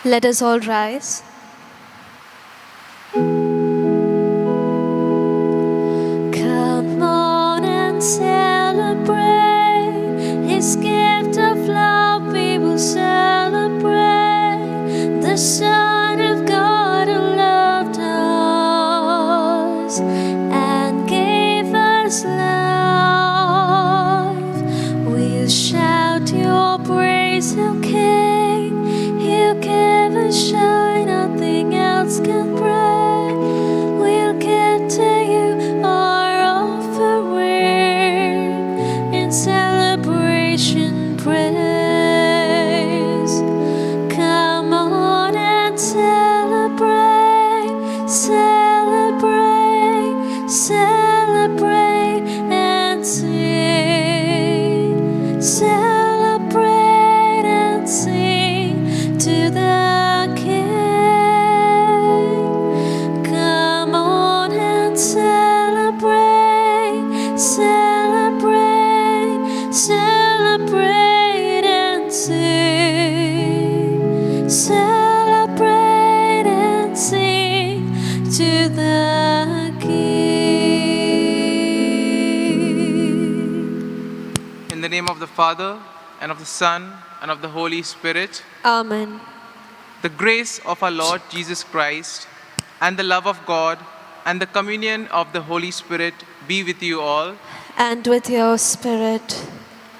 Let us all rise. Come on and celebrate His gift of love. We will celebrate the Son of God who loved us and gave us life. We'll shout your praise, O King. You give us shine, nothing else can break. We'll give to you our offering in celebration praise. Come on and celebrate, celebrate, celebrate and sing. Celebrate and sing to the King. Come on and celebrate, celebrate, celebrate and sing. Celebrate and sing to the King. In the name of the Father, and of the Son, and of the Holy Spirit, Amen. the grace of our Lord Jesus Christ, and the love of God, and the communion of the Holy Spirit be with you all. And with your spirit.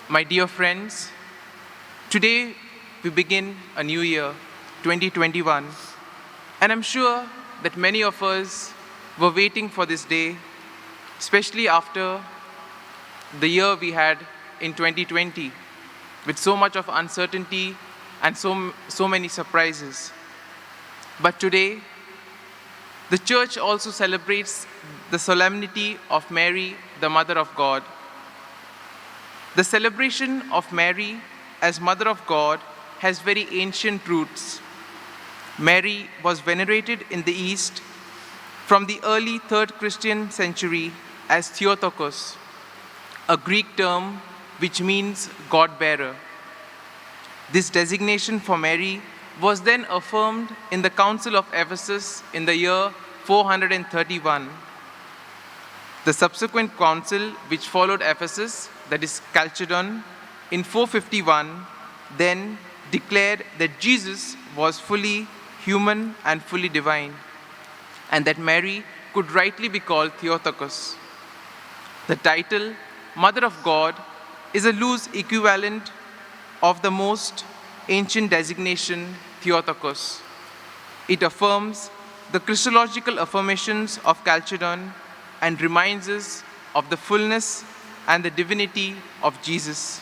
My dear friends, today we begin a new year, 2021, and I'm sure that many of us were waiting for this day, especially after the year we had in 2020, with so much of uncertainty and so many surprises. But today, the Church also celebrates the solemnity of Mary, the Mother of God. The celebration of Mary as Mother of God has very ancient roots. Mary was venerated in the East from the early 3rd Christian century as Theotokos, a Greek term which means God-bearer. This designation for Mary was then affirmed in the Council of Ephesus in the year 431. The subsequent council which followed Ephesus, that is Chalcedon, in 451, then declared that Jesus was fully human and fully divine, and that Mary could rightly be called Theotokos. The title, Mother of God, is a loose equivalent of the most ancient designation, Theotokos. It affirms the Christological affirmations of Chalcedon and reminds us of the fullness and the divinity of Jesus.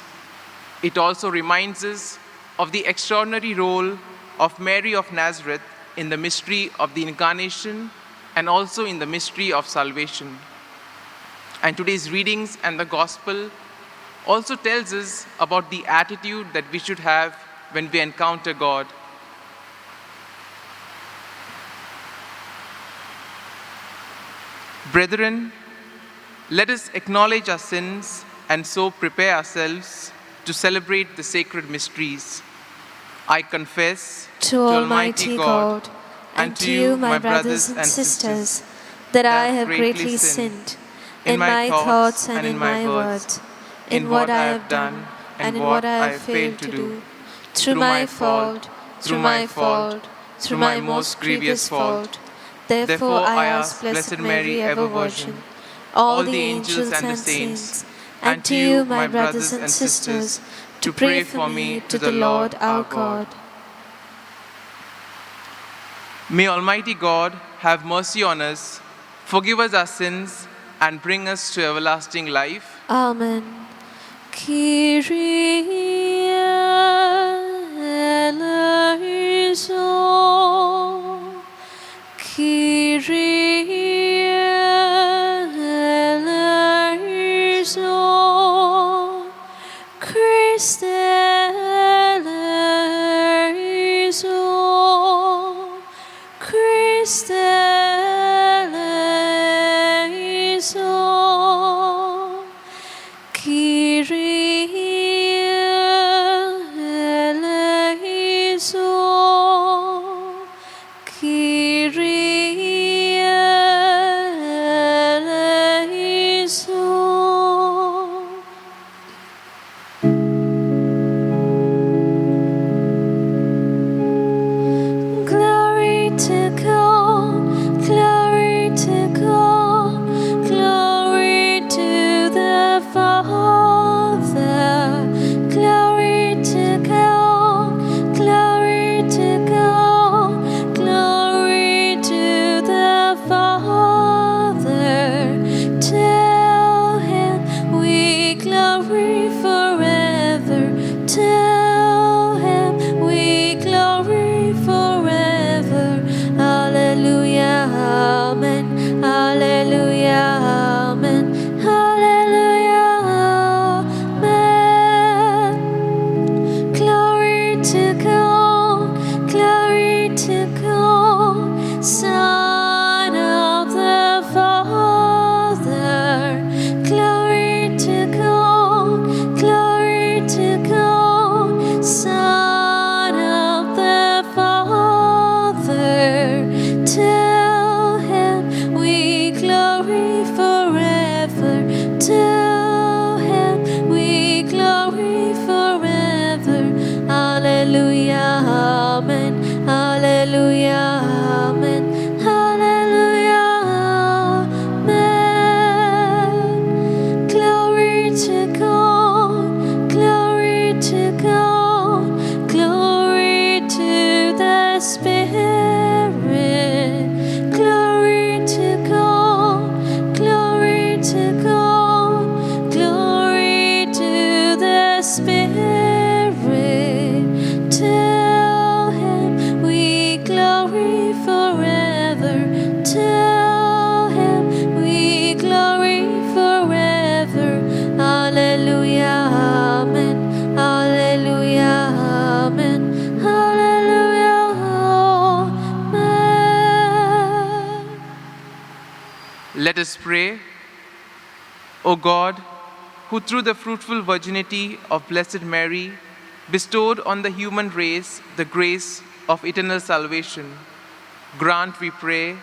It also reminds us of the extraordinary role of Mary of Nazareth in the mystery of the Incarnation and also in the mystery of salvation. And today's readings and the Gospel also tells us about the attitude that we should have when we encounter God. Brethren, let us acknowledge our sins and so prepare ourselves to celebrate the sacred mysteries. I confess to Almighty God and to you, my brothers and sisters, that I have greatly sinned in my thoughts and in my words, in what I have done and in what I have failed to do, through my fault, through my most grievous fault. Therefore I ask Blessed Mary, ever Virgin, all the angels and the saints, and to you, my brothers and sisters, to pray for me to the Lord our God. May Almighty God have mercy on us, forgive us our sins, and bring us to everlasting life. Amen. Kyrie eleison. Kyrie eleison. Christe eleison. Christe eleison. Kyrie eleison. Kyrie eleison. Glory to God, glory to God, glory to the Father, glory to God, glory to God, glory to the Father. Tell him we glory forever. Tell him we glory forever. Hallelujah, amen. Hallelujah, amen. Hallelujah, amen. Glory to God, glory to God, Son of the Father. Glory to God, glory to God, Son of the Father. Tell him we glory forever. Tell him we glory forever. Hallelujah, amen. Hallelujah, amen. Hallelujah, amen. Glory to God, glory to God, glory to the Spirit. Glory to God, glory to God, glory to the Spirit. Tell him we glory forever. Tell him we glory forever. Hallelujah, amen. Hallelujah, amen. Hallelujah, amen. Let us pray. O God, who through the fruitful virginity of Blessed Mary bestowed on the human race the grace of eternal salvation, grant, we pray,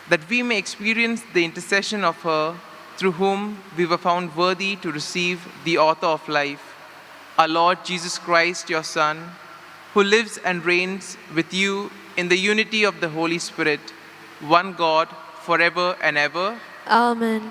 that we may experience the intercession of her through whom we were found worthy to receive the author of life, our Lord Jesus Christ, your Son, who lives and reigns with you in the unity of the Holy Spirit, one God, forever and ever. Amen.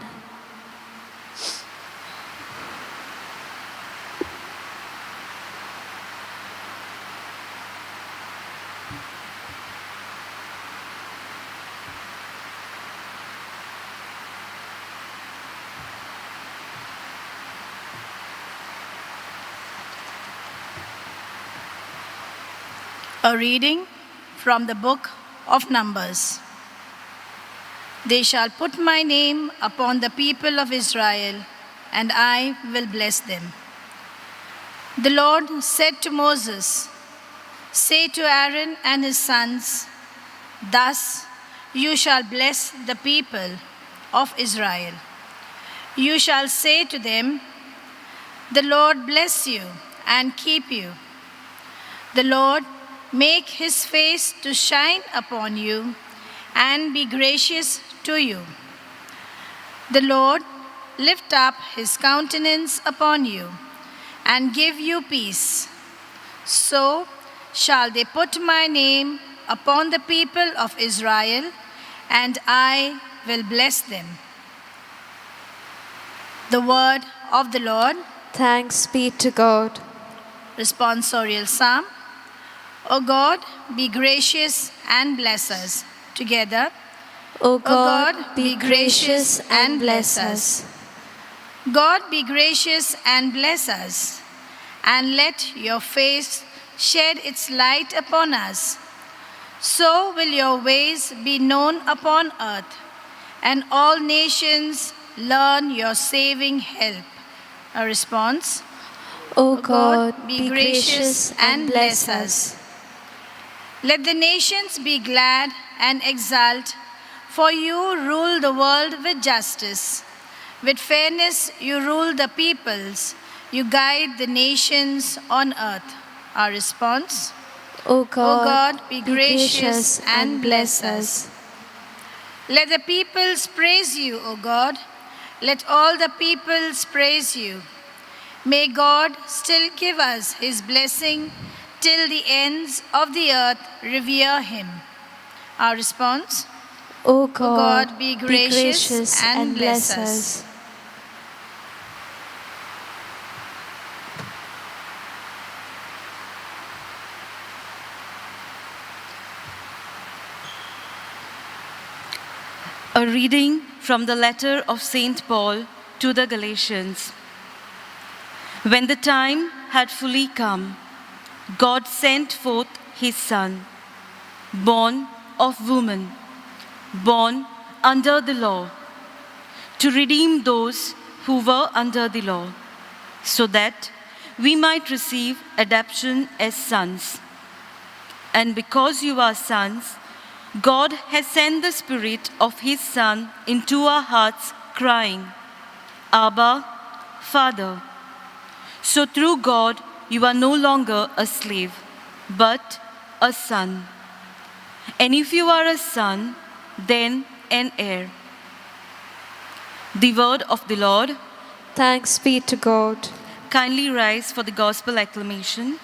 A reading from the book of Numbers. They shall put my name upon the people of Israel, and I will bless them. The Lord said to Moses, Say to Aaron and his sons, thus you shall bless the people of Israel. You shall say to them, the Lord bless you and keep you. The Lord make his face to shine upon you and be gracious to you. The Lord lift up his countenance upon you and give you peace. So shall they put my name upon the people of Israel, and I will bless them. The word of the Lord. Thanks be to God. Responsorial Psalm. O God, be gracious and bless us. Together. O God, be gracious and bless us. God, be gracious and bless us, and let your face shed its light upon us. So will your ways be known upon earth, and all nations learn your saving help. A response. O God, be gracious and bless us. Let the nations be glad and exult, for you rule the world with justice. With fairness you rule the peoples. You guide the nations on earth. Our response. O God, be gracious and bless us. Let the peoples praise you, O God. Let all the peoples praise you. May God still give us his blessing till the ends of the earth revere him. Our response. O God, be gracious and bless us. A reading from the letter of St. Paul to the Galatians. When the time had fully come, God sent forth his Son, born of woman, born under the law, to redeem those who were under the law, so that we might receive adoption as sons. And because you are sons, God has sent the Spirit of his Son into our hearts, crying, Abba, Father. So through God, you are no longer a slave, but a son. And if you are a son, then an heir. The word of the Lord. Thanks be to God. Kindly rise for the gospel acclamation.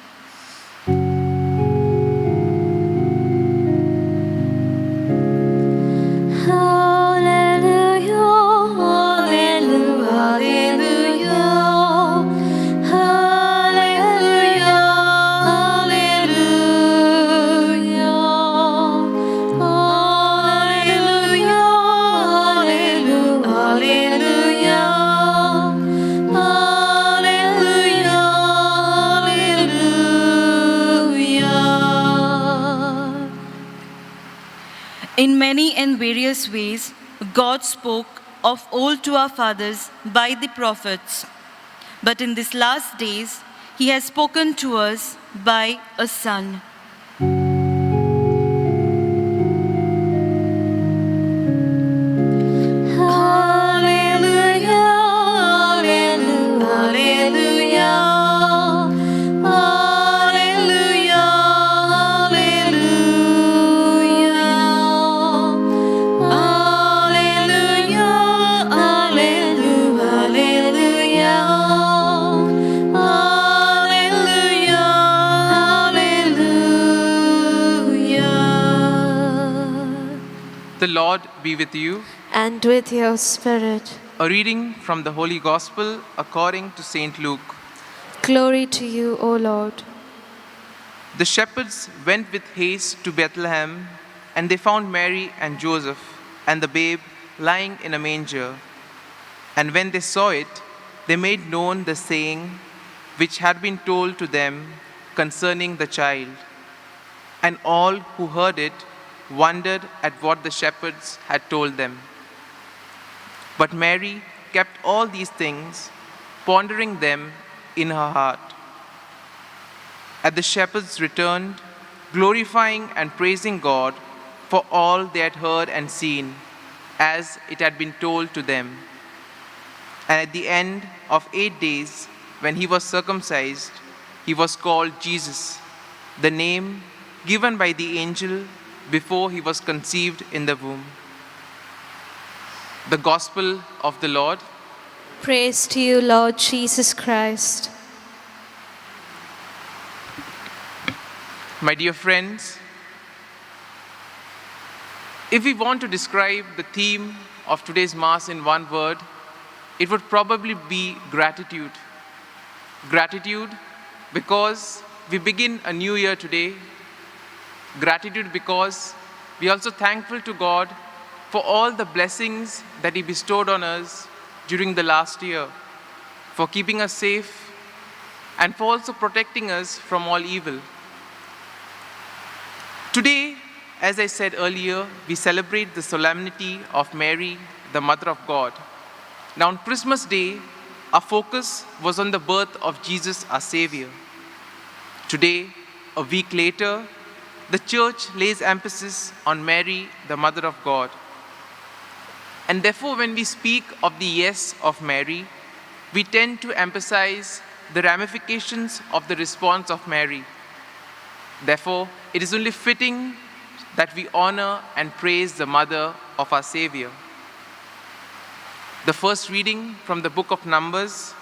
In many and various ways, God spoke of old to our fathers by the prophets. But in these last days, he has spoken to us by a Son. The Lord be with you. And with your spirit. A reading from the Holy Gospel according to St. Luke. Glory to you, O Lord. The shepherds went with haste to Bethlehem, and they found Mary and Joseph and the babe lying in a manger. And when they saw it, they made known the saying which had been told to them concerning the child. And all who heard it wondered at what the shepherds had told them. But Mary kept all these things, pondering them in her heart. As the shepherds returned, glorifying and praising God for all they had heard and seen, as it had been told to them. And at the end of 8 days, when he was circumcised, he was called Jesus, the name given by the angel before he was conceived in the womb. The Gospel of the Lord. Praise to you, Lord Jesus Christ. My dear friends, if we want to describe the theme of today's Mass in one word, it would probably be gratitude. Gratitude because we begin a new year today. Gratitude because we are also thankful to God for all the blessings that He bestowed on us during the last year, for keeping us safe and for also protecting us from all evil. Today, as I said earlier, we celebrate the solemnity of Mary, the Mother of God. Now on Christmas Day, our focus was on the birth of Jesus, our Savior. Today, a week later, the Church lays emphasis on Mary, the Mother of God. And therefore, when we speak of the yes of Mary, we tend to emphasize the ramifications of the response of Mary. Therefore, it is only fitting that we honor and praise the Mother of our Savior. The first reading from the book of Numbers,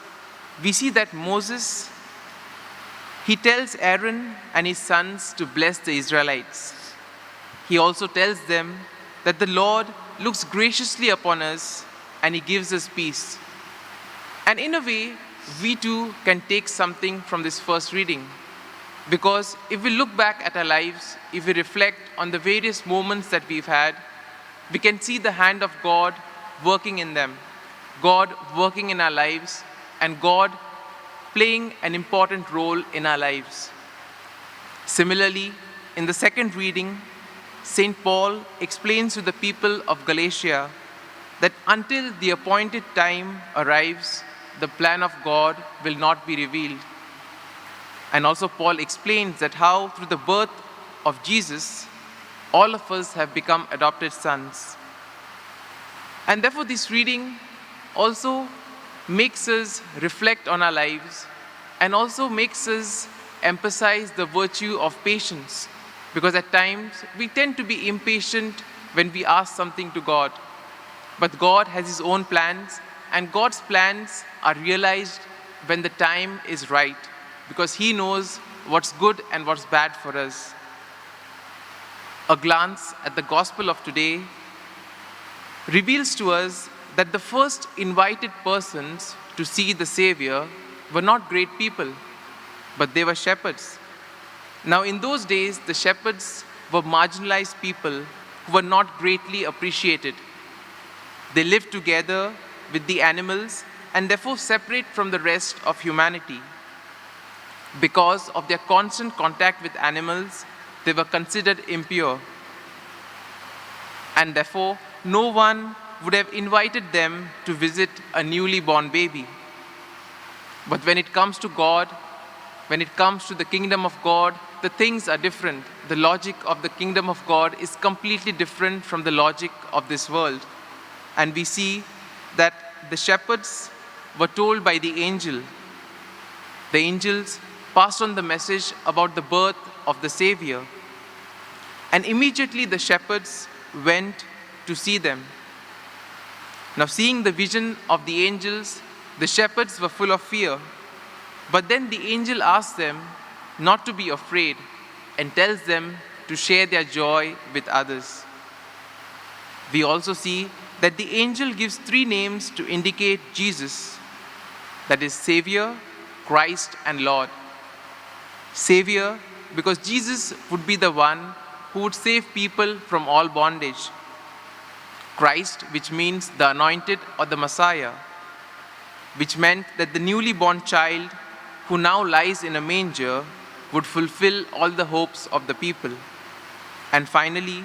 we see that Moses, he tells Aaron and his sons to bless the Israelites. He also tells them that the Lord looks graciously upon us and He gives us peace. And in a way, we too can take something from this first reading. Because if we look back at our lives, if we reflect on the various moments that we've had, we can see the hand of God working in them, God working in our lives, and God playing an important role in our lives. Similarly, in the second reading, St. Paul explains to the people of Galatia that until the appointed time arrives, the plan of God will not be revealed. And also Paul explains that how through the birth of Jesus, all of us have become adopted sons. And therefore this reading also makes us reflect on our lives and also makes us emphasize the virtue of patience. Because at times we tend to be impatient when we ask something to God. But God has His own plans, and God's plans are realized when the time is right, because He knows what's good and what's bad for us. A glance at the Gospel of today reveals to us that the first invited persons to see the Savior were not great people, but they were shepherds. Now in those days, the shepherds were marginalized people who were not greatly appreciated. They lived together with the animals and therefore separate from the rest of humanity. Because of their constant contact with animals, they were considered impure. And therefore, no one would have invited them to visit a newly born baby. But when it comes to God, when it comes to the kingdom of God, the things are different. The logic of the kingdom of God is completely different from the logic of this world. And we see that the shepherds were told by the angel. The angels passed on the message about the birth of the Savior. And immediately the shepherds went to see them. Now, seeing the vision of the angels, the shepherds were full of fear. But then the angel asks them not to be afraid and tells them to share their joy with others. We also see that the angel gives 3 names to indicate Jesus, that is Savior, Christ, and Lord. Savior, because Jesus would be the one who would save people from all bondage. Christ, which means the anointed or the Messiah, which meant that the newly born child who now lies in a manger would fulfill all the hopes of the people. And finally,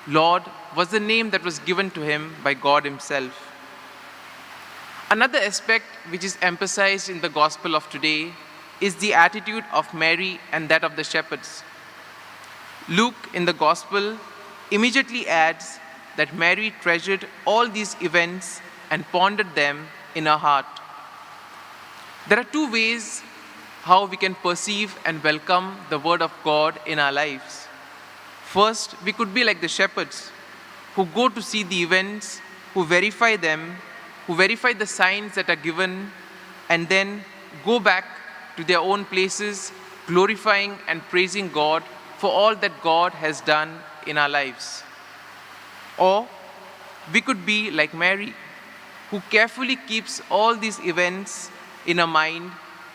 Lord was the name that was given to him by God Himself. Another aspect which is emphasized in the Gospel of today is the attitude of Mary and that of the shepherds. Luke in the Gospel immediately adds that Mary treasured all these events and pondered them in her heart. There are two ways how we can perceive and welcome the Word of God in our lives. First, we could be like the shepherds who go to see the events, who verify them, who verify the signs that are given, and then go back to their own places, glorifying and praising God for all that God has done in our lives. Or we could be like Mary, who carefully keeps all these events in her mind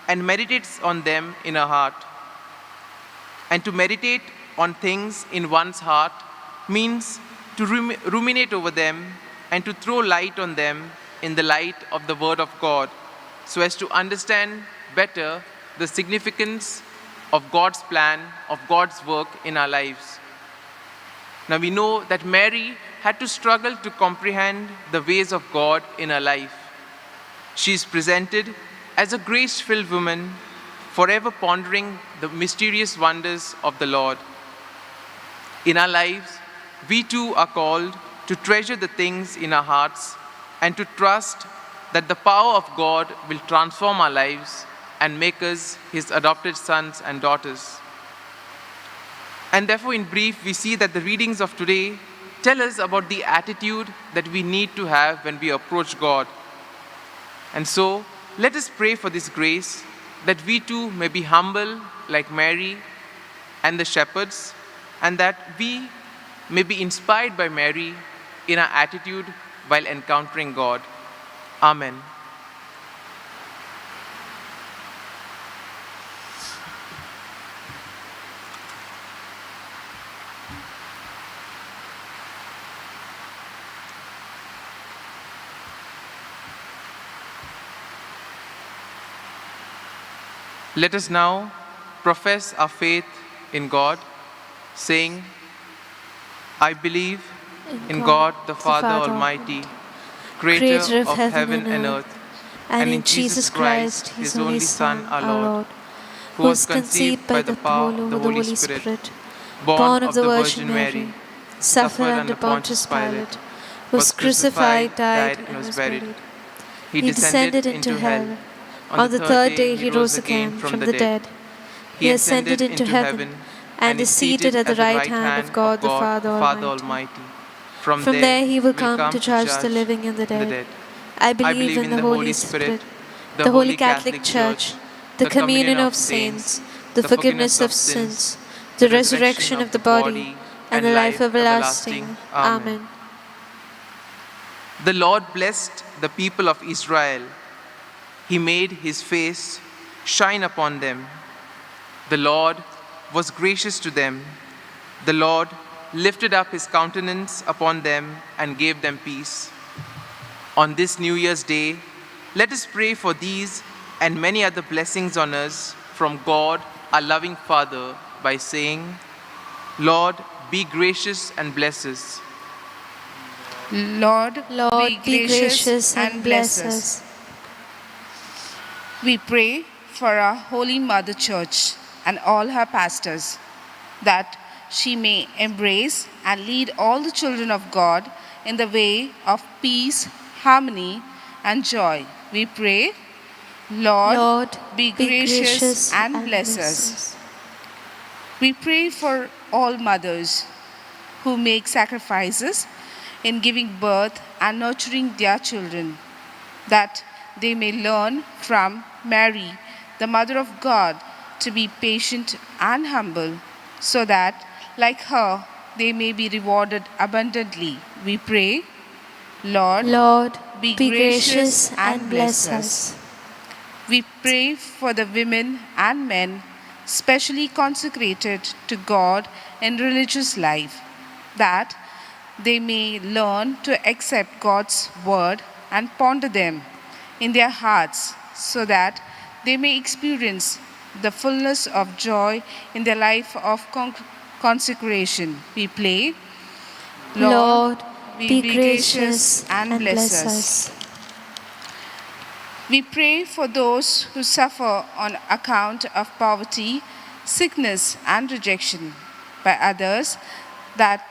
and meditates on them in her heart. And to meditate on things in one's heart means to ruminate over them and to throw light on them in the light of the Word of God, so as to understand better the significance of God's plan, of God's work in our lives. Now we know that Mary had to struggle to comprehend the ways of God in her life. She is presented as a grace-filled woman, forever pondering the mysterious wonders of the Lord. In our lives, we too are called to treasure the things in our hearts and to trust that the power of God will transform our lives and make us His adopted sons and daughters. And therefore, in brief, we see that the readings of today tell us about the attitude that we need to have when we approach God. And so, let us pray for this grace that we too may be humble like Mary and the shepherds, and that we may be inspired by Mary in our attitude while encountering God. Amen. Let us now profess our faith in God, saying, I believe in God the Father Almighty, creator of heaven and earth, and in Jesus Christ, His only Son, our Lord, who was conceived by the power of the Holy Spirit, born of the Virgin Mary, suffered under Pontius Pilate, was crucified, died, and was buried. He descended into hell. On the third day He rose again from the dead. He ascended into heaven and is seated at the right hand of God the Father Almighty. From there He will come to judge the living and the dead. I believe in the Holy Spirit, the Holy Catholic Church, the communion of saints, the forgiveness of sins, the resurrection of the body, and the life everlasting. Amen. The Lord blessed the people of Israel. He made His face shine upon them. The Lord was gracious to them. The Lord lifted up His countenance upon them and gave them peace. On this New Year's Day, let us pray for these and many other blessings on us from God, our loving Father, by saying, Lord, be gracious and bless us. Lord, be gracious and bless us. We pray for our Holy Mother Church and all her pastors, that she may embrace and lead all the children of God in the way of peace, harmony, and joy. We pray, Lord, be gracious and bless us. We pray for all mothers who make sacrifices in giving birth and nurturing their children, that they may learn from Mary, the Mother of God, to be patient and humble, so that, like her, they may be rewarded abundantly. We pray, Lord, be gracious and bless us. We pray for the women and men specially consecrated to God in religious life, that they may learn to accept God's word and ponder them in their hearts, so that they may experience the fullness of joy in their life of consecration. We pray, Lord, be gracious and bless us. We pray for those who suffer on account of poverty, sickness, and rejection, by others, that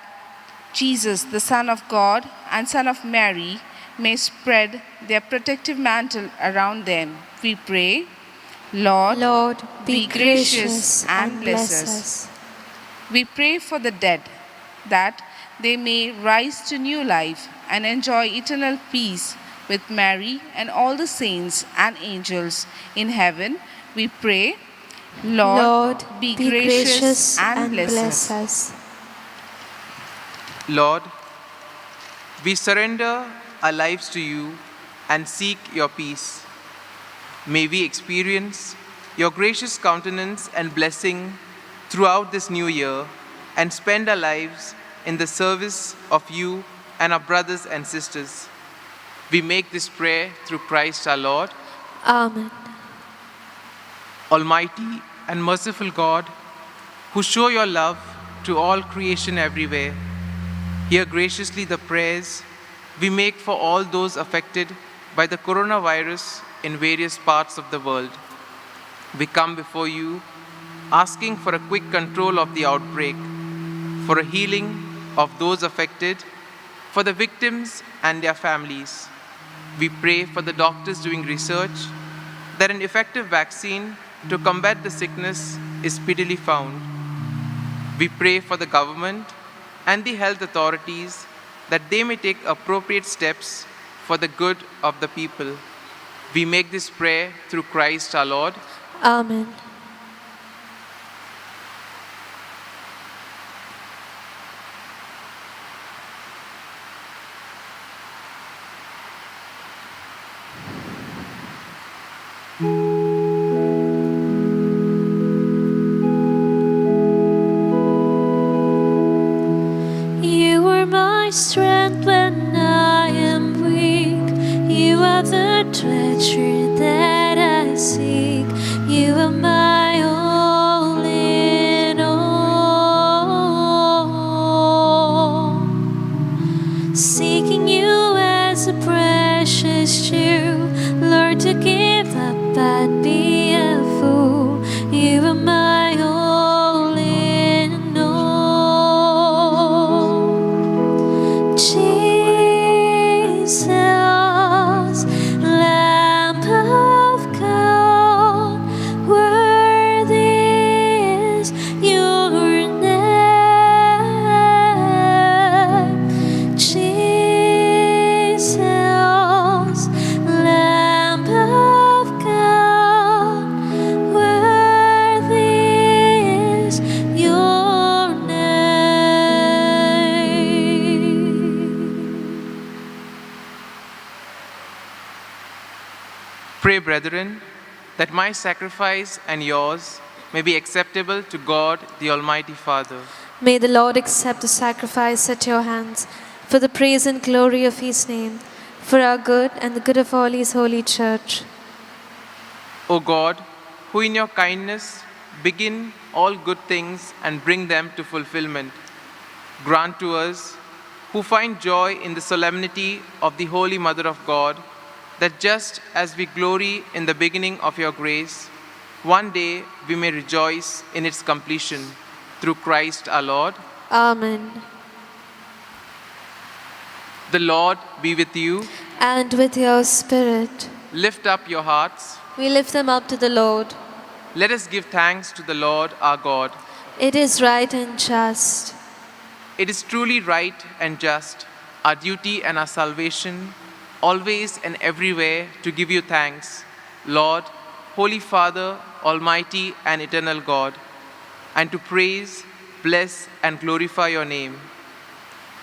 Jesus, the Son of God and Son of Mary, may spread their protective mantle around them. We pray, Lord, Lord, be gracious and bless us. We pray for the dead, that they may rise to new life and enjoy eternal peace with Mary and all the saints and angels in heaven. We pray, Lord, be gracious and bless us. Lord, we surrender our lives to you and seek your peace. May we experience your gracious countenance and blessing throughout this new year and spend our lives in the service of you and our brothers and sisters. We make this prayer through Christ our Lord. Amen. Almighty and merciful God, who show your love to all creation everywhere, hear graciously the prayers we make for all those affected by the coronavirus in various parts of the world. We come before you asking for a quick control of the outbreak, for a healing of those affected, for the victims and their families. We pray for the doctors doing research that an effective vaccine to combat the sickness is speedily found. We pray for the government and the health authorities that they may take appropriate steps for the good of the people. We make this prayer through Christ our Lord. Amen. You are my strength when I am weak. You are the treasure that I seek. You are my all in all. Seeking you as a precious jewel, Lord, to give up I'd be a fool. You are my all in all. Jesus, Lamb of God, worthy is your name. Jesus, Lamb of God, worthy is your name. Pray, brethren, that my sacrifice and yours may be acceptable to God, the Almighty Father. May the Lord accept the sacrifice at your hands for the praise and glory of his name, for our good and the good of all his holy church. O God, who in your kindness begin all good things and bring them to fulfillment, grant to us, who find joy in the solemnity of the Holy Mother of God, that just as we glory in the beginning of your grace, one day we may rejoice in its completion. Through Christ our Lord. Amen. The Lord be with you. And with your spirit, Lift up your hearts. we lift them up to the Lord. Let us give thanks to the Lord our God. It is right and just. It is truly right and just, our duty and our salvation, always and everywhere to give you thanks, Lord, Holy Father, Almighty and eternal God, and to praise, bless, and glorify your name.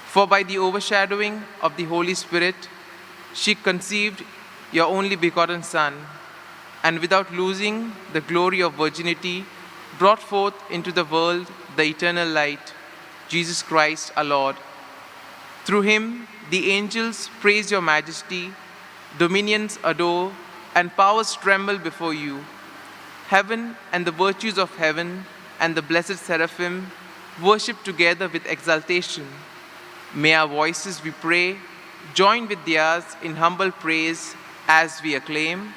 For by the overshadowing of the Holy Spirit, she conceived your only begotten Son, and without losing the glory of virginity, brought forth into the world the eternal light, Jesus Christ our Lord. Through him, the angels praise your majesty, dominions adore, and powers tremble before you. Heaven and the virtues of heaven and the blessed seraphim worship together with exaltation. May our voices, we pray, join with theirs in humble praise as we acclaim.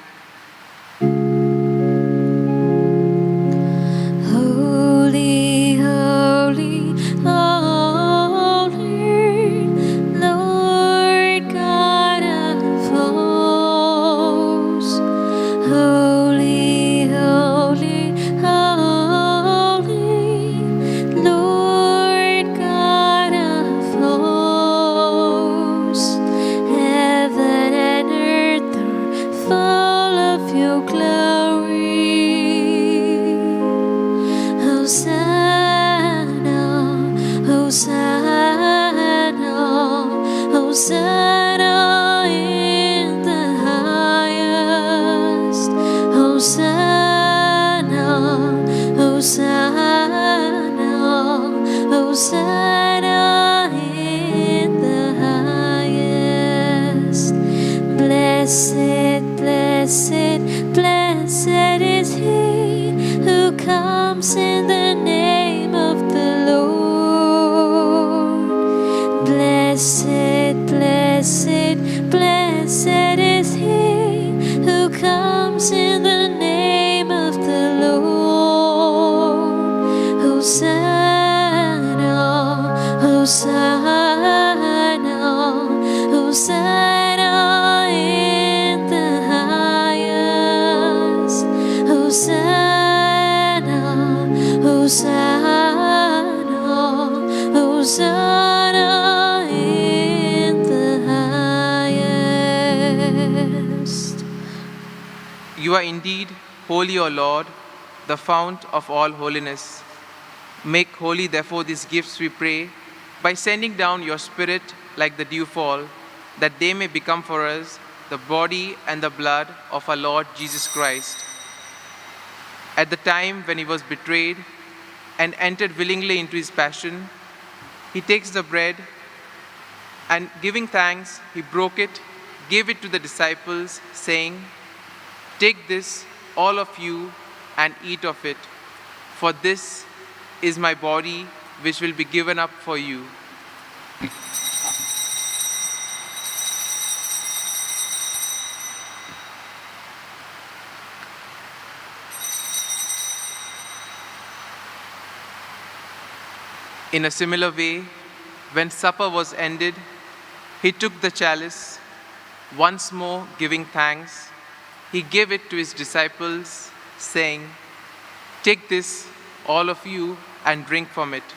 Holy, holy, in the name of the Lord. Blessed, blessed, blessed is he who comes in the name of the Lord. Hosanna, Hosanna, Hosanna in the highest. Hosanna, Hosanna, Hosanna in the highest. You are indeed holy, O Lord, the fount of all holiness. Make holy, therefore, these gifts, we pray, by sending down your Spirit like the dewfall, that they may become for us the body and the blood of our Lord Jesus Christ. At the time when he was betrayed and entered willingly into his passion, he takes the bread and, giving thanks, he broke it, gave it to the disciples, saying, "Take this, all of you, and eat of it, for this is my body, which will be given up for you." In a similar way, when supper was ended, he took the chalice, once more giving thanks. He gave it to his disciples, saying, "Take this, all of you, and drink from it.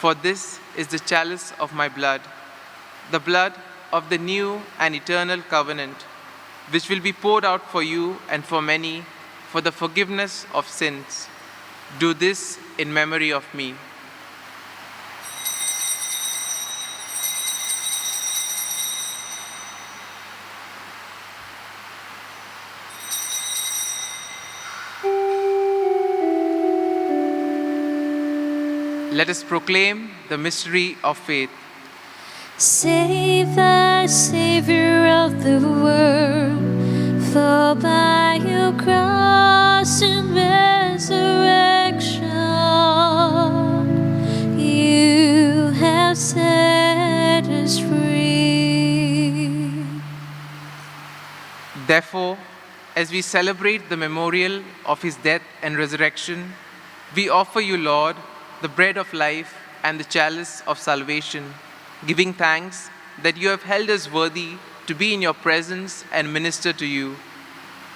For this is the chalice of my blood, the blood of the new and eternal covenant, which will be poured out for you and for many for the forgiveness of sins. Do this in memory of me." Let us proclaim the mystery of faith. Save us, Savior of the world, for by your cross and resurrection you have set us free. Therefore, as we celebrate the memorial of his death and resurrection, we offer you, Lord, the bread of life and the chalice of salvation, giving thanks that you have held us worthy to be in your presence and minister to you.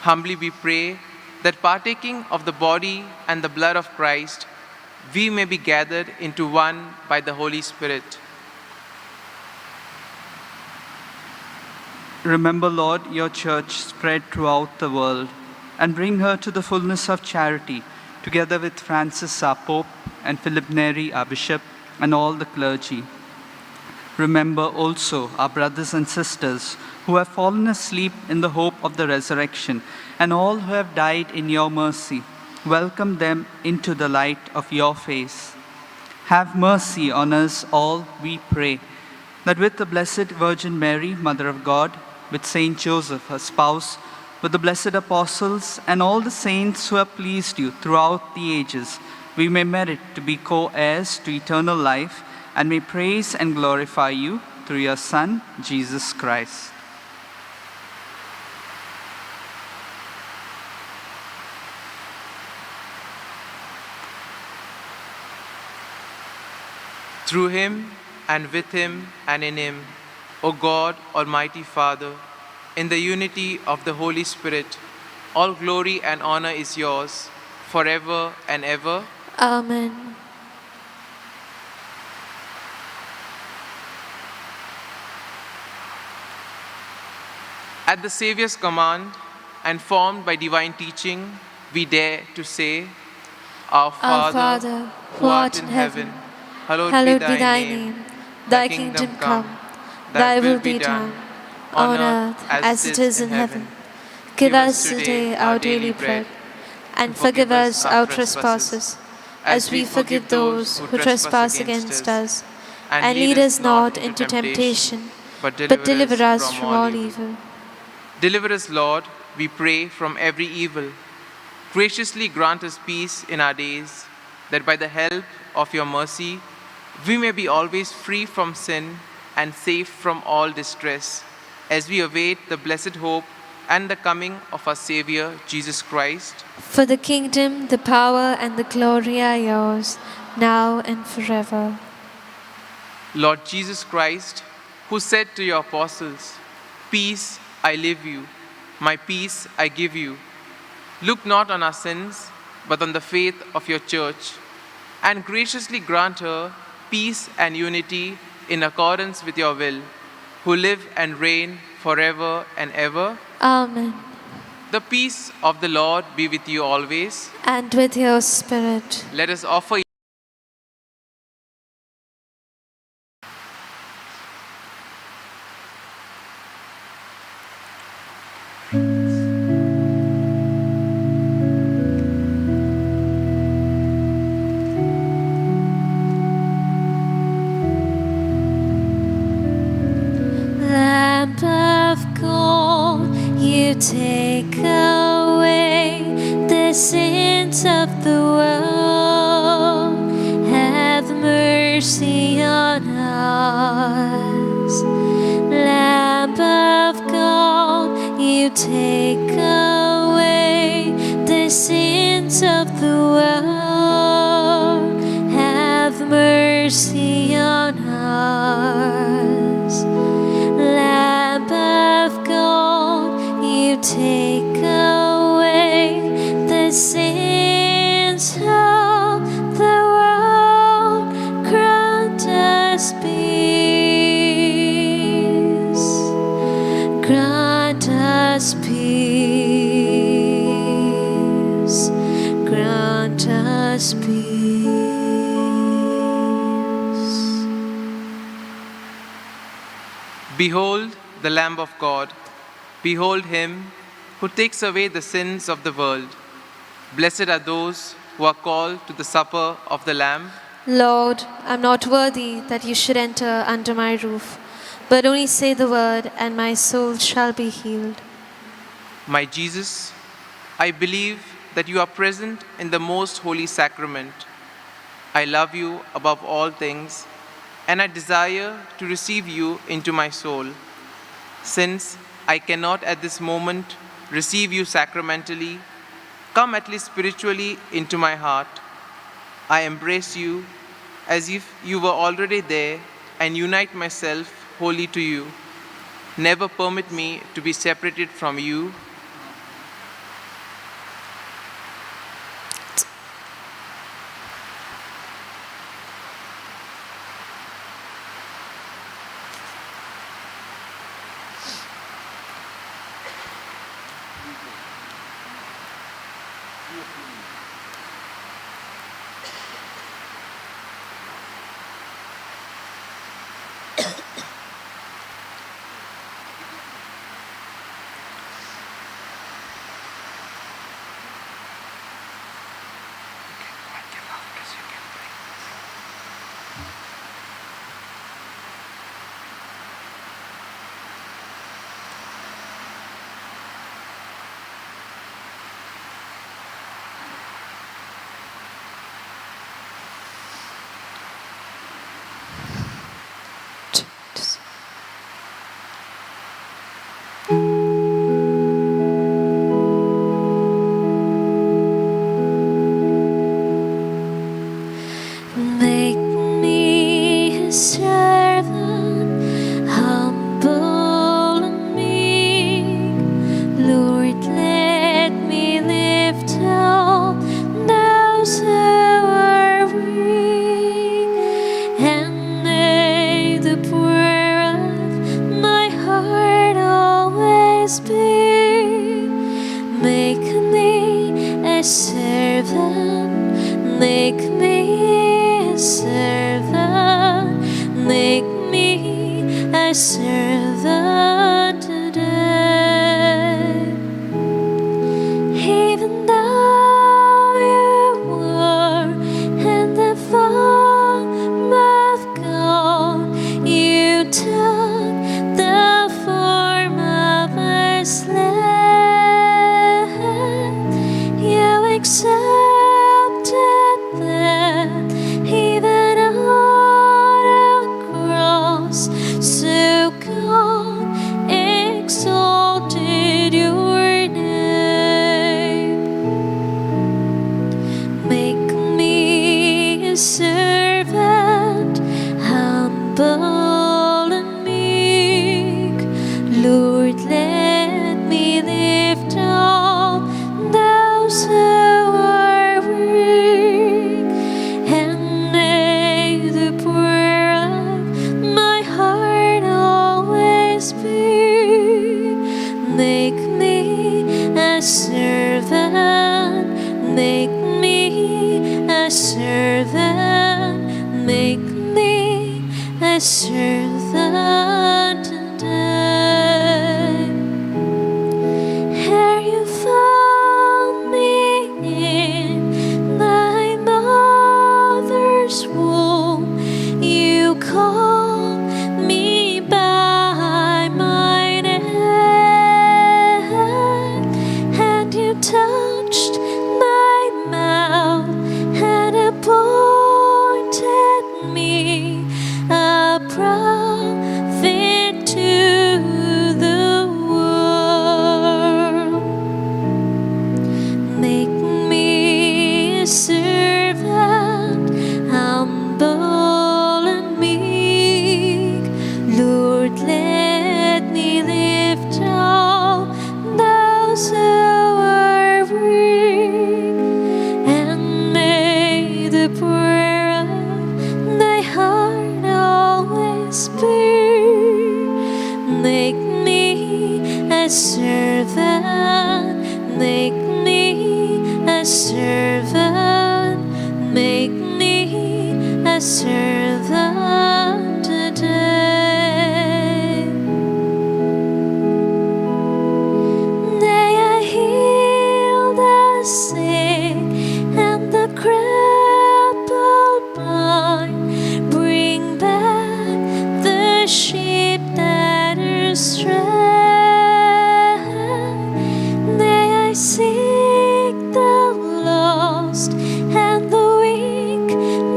Humbly we pray that, partaking of the body and the blood of Christ, we may be gathered into one by the Holy Spirit. Remember, Lord, your church spread throughout the world, and bring her to the fullness of charity, together with Francis, our Pope, and Philip Neri, our Bishop, and all the clergy. Remember also our brothers and sisters who have fallen asleep in the hope of the resurrection, and all who have died in your mercy. Welcome them into the light of your face. Have mercy on us all, we pray, that with the Blessed Virgin Mary, Mother of God, with Saint Joseph, her spouse, with the blessed apostles and all the saints who have pleased you throughout the ages, we may merit to be co-heirs to eternal life, and may praise and glorify you through your Son, Jesus Christ. Through him, and with him, and in him, O God, Almighty Father, in the unity of the Holy Spirit, all glory and honor is yours, forever and ever. Amen. At the Saviour's command, and formed by divine teaching, we dare to say, Our Our Father, Father, who art in heaven, hallowed hallowed be be thy thy name. name. Thy kingdom come, thy will be done, on earth as it is in heaven. Give us today our daily bread, and forgive us our trespasses, as we forgive those who trespass against us. And lead us not into temptation, but deliver us from all evil. Deliver us, Lord, we pray, from every evil. Graciously grant us peace in our days, that by the help of your mercy, we may be always free from sin and safe from all distress, as we await the blessed hope and the coming of our Savior, Jesus Christ. For the kingdom, the power, and the glory are yours, now and forever. Lord Jesus Christ, who said to your apostles, "Peace I leave you, my peace I give you," look not on our sins, but on the faith of your church, and graciously grant her peace and unity in accordance with your will, who live and reign forever and ever. Amen. The peace of the Lord be with you always. And with your spirit. Let us offer Lamb of God, you take away the sins of the world. Have mercy on us. Lamb of God, you take away the sins of the world. Have mercy on us. Lamb of God, you take away the sins of the world. Grant us peace. Grant us peace. Grant us peace. Behold the Lamb of God. Behold him who takes away the sins of the world. Blessed are those who are called to the supper of the Lamb. Lord, I'm not worthy that you should enter under my roof, but only say the word, and my soul shall be healed. My Jesus, I believe that you are present in the most holy sacrament. I love you above all things, and I desire to receive you into my soul. Since I cannot at this moment receive you sacramentally, come at least spiritually into my heart. I embrace you as if you were already there and unite myself wholly to you. Never permit me to be separated from you. Make me a servant, humble and meek. Lord, let me lift up those who are weak, and may the prayer of my heart always be. Make me a servant, make me a servant, make me a servant today. Even though you were in the form of God, you took the form of a slave. You accepted death a servant today. Here you found me in thy mother's womb. You called me by my name, and you touched my mouth and appointed me a prophet to the world. Make me a servant, humble and meek. Lord, let me lift up those who are weak, and may the prayer of thy heart always be. Make me a servant, make me a servant, make me a servant today. May I heal the sick and the crippled blind, bring back the sheep that are stray. May I seek the lost and the weak,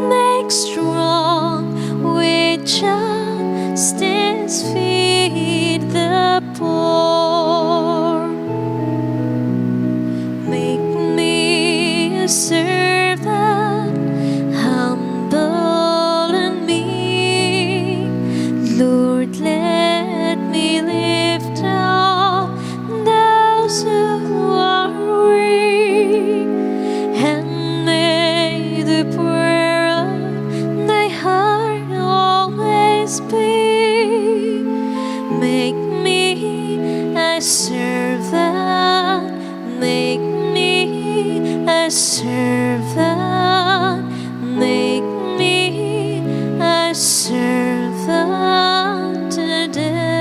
make strong with justice, feed the poor. Make me a servant, humble and meek. Lord, let me lift up those who are weak, and may the prayer of thy heart always be. Make me a servant, make me a servant, make me a servant today.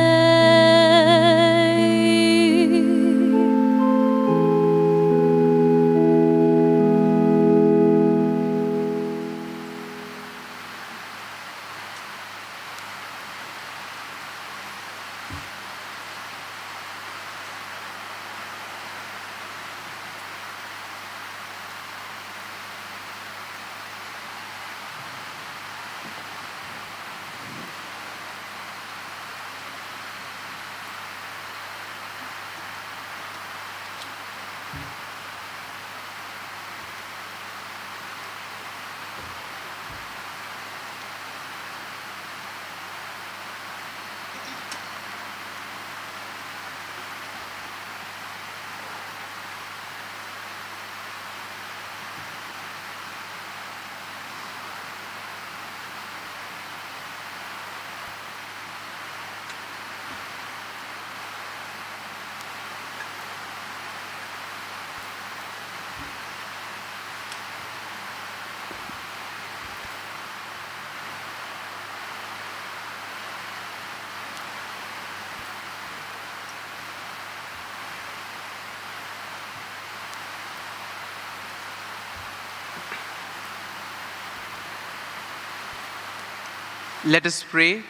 Let us pray.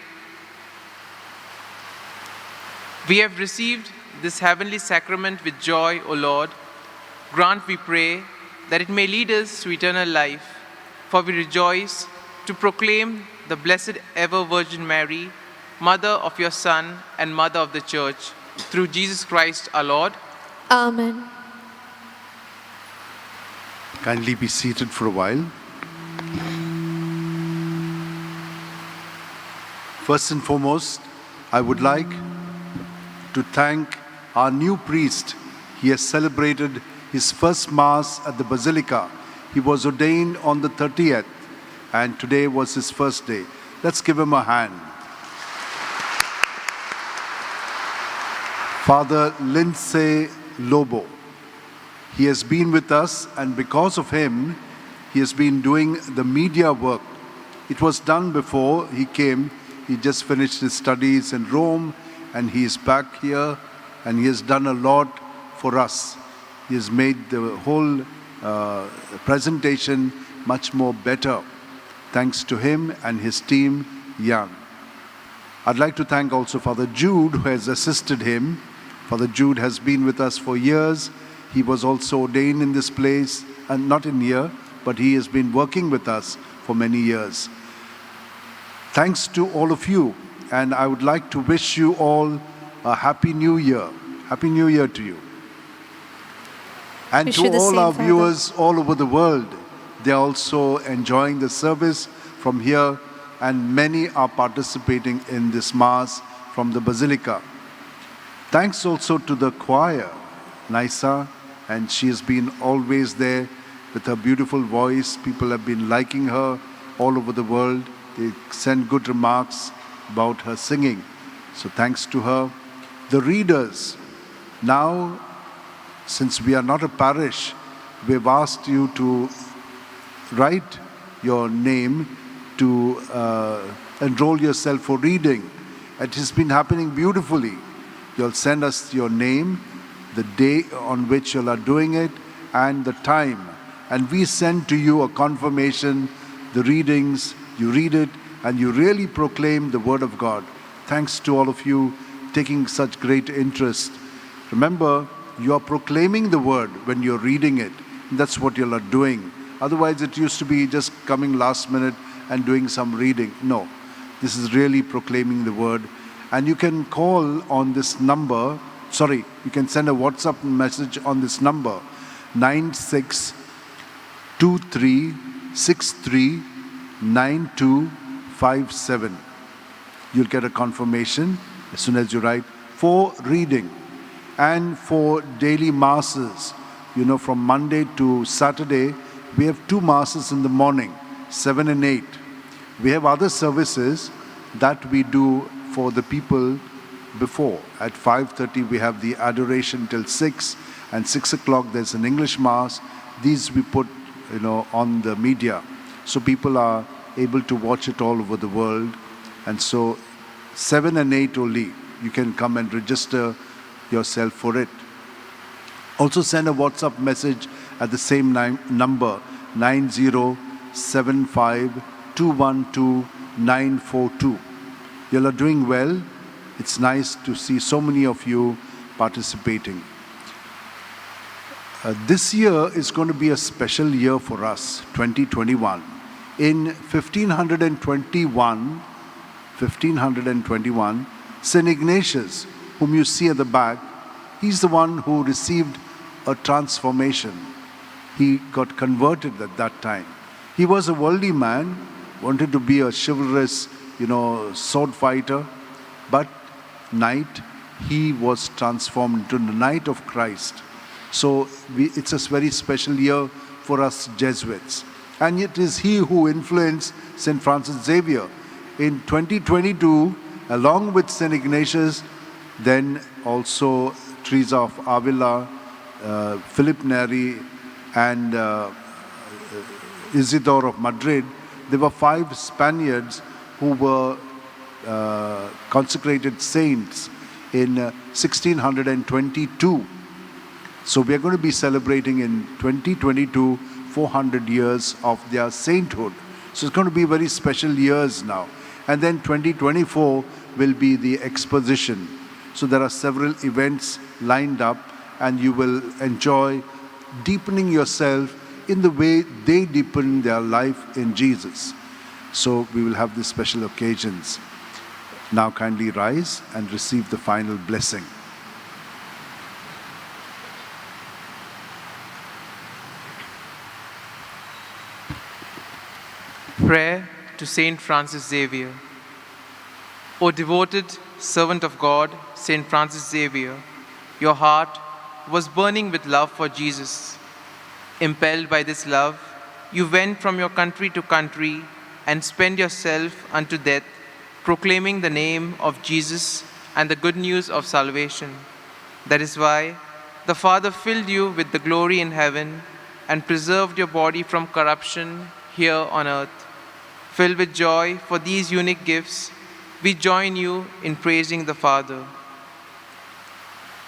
We have received this heavenly sacrament with joy, O Lord. Grant, we pray, that it may lead us to eternal life. For we rejoice to proclaim the Blessed Ever Virgin Mary, Mother of your Son and Mother of the Church, through Jesus Christ our Lord. Amen. Kindly be seated for a while. First and foremost, I would like to thank our new priest. He has celebrated his first Mass at the Basilica. He was ordained on the 30th, and today was his first day. Let's give him a hand. Father Lindsay Lobo. He has been with us, and because of him, he has been doing the media work. It was done before he came. He just finished his studies in Rome and he is back here and he has done a lot for us. He has made the whole presentation much more better. Thanks to him and his team, Young. I'd like to thank also Father Jude, who has assisted him. Father Jude has been with us for years. He was also ordained in this place, and not in here, but he has been working with us for many years. Thanks to all of you, and I would like to wish you all a Happy New Year. Happy New Year to you. And Wish to you the all same, our Father. viewers all over the world, they're also enjoying the service from here, and many are participating in this Mass from the Basilica. Thanks also to the choir, Nisa, and she has been always there with her beautiful voice. People have been liking her all over the world. They send good remarks about her singing. So thanks to her. The readers, now, since we are not a parish, we've asked you to write your name to enroll yourself for reading. It has been happening beautifully. You'll send us your name, the day on which you are doing it, and the time. And we send to you a confirmation, the readings, you read it, and you really proclaim the Word of God. Thanks to all of you taking such great interest. Remember, you are proclaiming the Word when you're reading it. That's what you are doing. Otherwise, it used to be just coming last minute and doing some reading. No, this is really proclaiming the Word. And you can call on this number, you can send a WhatsApp message on this number, 9623639257. You'll get a confirmation as soon as you write for reading and for daily masses. You know, from Monday to Saturday, we have 2 masses in the morning, 7 and 8. We have other services that we do for the people before. At 5:30 we have the adoration till 6, and 6 o'clock there's an English Mass. These we put, on the media. So people are able to watch it all over the world. And so 7 and 8 only, you can come and register yourself for it. Also send a WhatsApp message at the same number, 9075212942. You are doing well. It's nice to see so many of you participating. This year is going to be a special year for us, 2021. In 1521, St. Ignatius, whom you see at the back, he's the one who received a transformation. He got converted at that time. He was a worldly man, wanted to be a chivalrous, sword fighter, but he was transformed into the Knight of Christ. So it's a very special year for us Jesuits. And it is he who influenced St. Francis Xavier. In 2022, along with St. Ignatius, then also Teresa of Avila, Philip Neri, and Isidore of Madrid, there were 5 Spaniards who were consecrated saints in 1622. So we are going to be celebrating in 2022 400 years of their sainthood. So it's going to be very special years now. And then 2024 will be the exposition. So there are several events lined up, and you will enjoy deepening yourself in the way they deepen their life in Jesus. So we will have these special occasions. Now kindly rise and receive the final blessing. Prayer to Saint Francis Xavier. O devoted servant of God, Saint Francis Xavier, your heart was burning with love for Jesus. Impelled by this love, you went from your country to country and spent yourself unto death, proclaiming the name of Jesus and the good news of salvation. That is why the Father filled you with the glory in heaven and preserved your body from corruption here on earth. Filled with joy for these unique gifts, we join you in praising the Father.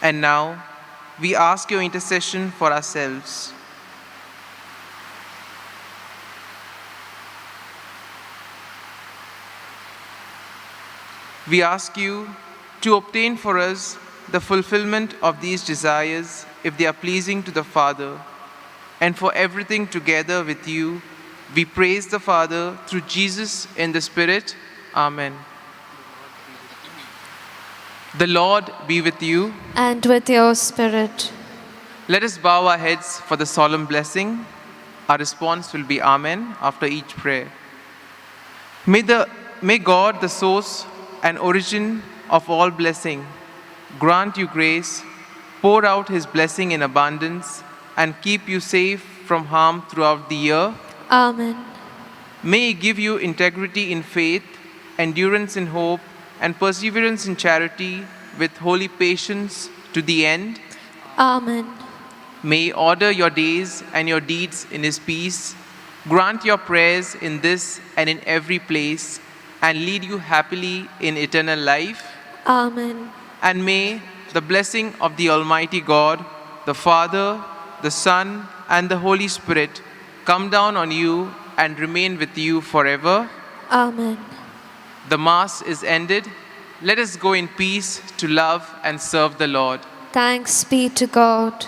And now, we ask your intercession for ourselves. We ask you to obtain for us the fulfillment of these desires if they are pleasing to the Father, and for everything together with you, we praise the Father through Jesus in the Spirit. Amen. The Lord be with you. And with your spirit. Let us bow our heads for the solemn blessing. Our response will be Amen after each prayer. May God, the source and origin of all blessing, grant you grace, pour out his blessing in abundance, and keep you safe from harm throughout the year. Amen. May he give you integrity in faith, endurance in hope, and perseverance in charity, with holy patience to the end. Amen. May he order your days and your deeds in his peace, grant your prayers in this and in every place, and lead you happily in eternal life. Amen. And may the blessing of the Almighty God, the Father, the Son, and the Holy Spirit come down on you and remain with you forever. Amen. The Mass is ended. Let us go in peace to love and serve the Lord. Thanks be to God.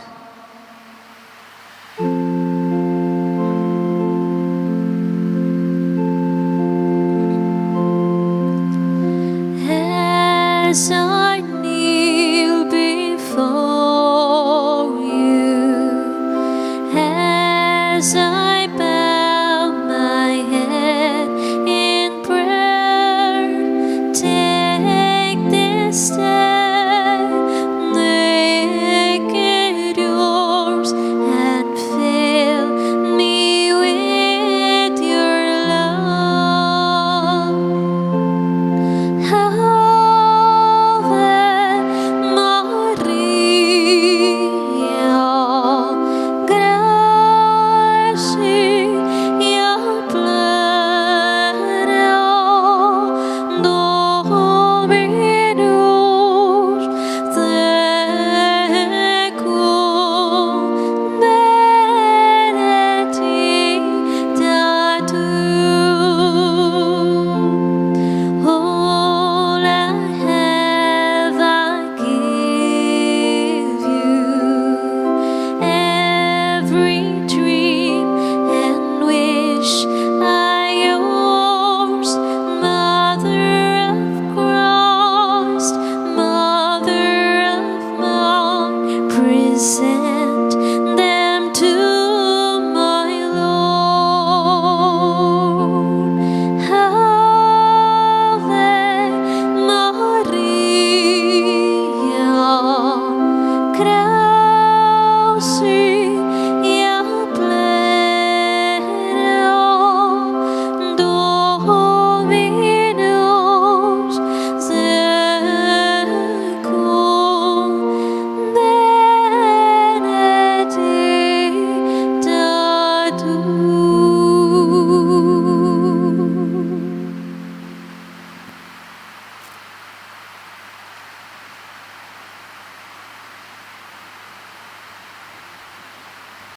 So